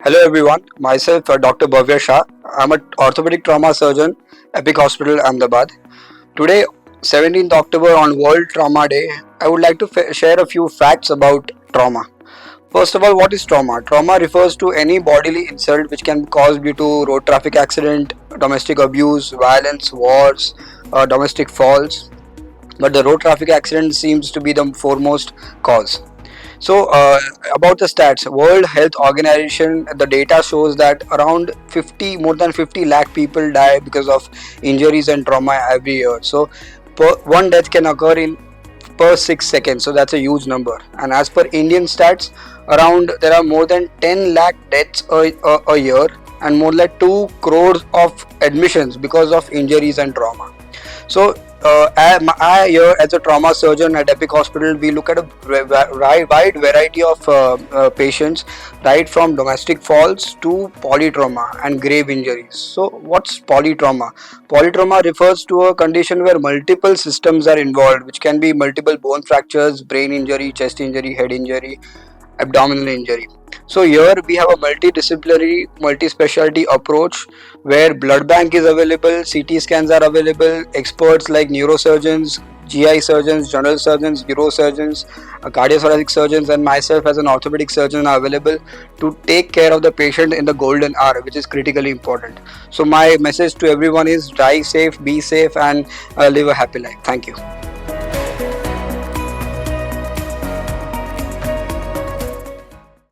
Hello everyone, myself Dr. Bhavya Shah. I'm an orthopedic trauma surgeon, Epic Hospital, Ahmedabad. Today, 17th October on World Trauma Day, I would like to share a few facts about trauma. First of all, what is trauma? Trauma refers to any bodily insult which can be caused due to road traffic accident, domestic abuse, violence, wars, domestic falls. But the road traffic accident seems to be the foremost cause. So, about the stats, World Health Organization, the data shows that around more than 50 lakh people die because of injuries and trauma every year. So, one death can occur in per 6 seconds. So that's a huge number. And as per Indian stats, around there are more than 10 lakh deaths a year and more than 2 crores of admissions because of injuries and trauma. So, I here as a trauma surgeon at Epic Hospital, we look at a wide variety of patients, right from domestic falls to polytrauma and grave injuries. So, what's polytrauma? Polytrauma refers to a condition where multiple systems are involved, which can be multiple bone fractures, brain injury, chest injury, head injury, abdominal injury. So here we have a multidisciplinary, multi-specialty approach where blood bank is available, CT scans are available, experts like neurosurgeons, GI surgeons, general surgeons, neurosurgeons, cardiothoracic surgeons, and myself as an orthopedic surgeon are available to take care of the patient in the golden hour, which is critically important. So my message to everyone is: die safe, be safe, and live a happy life. Thank you.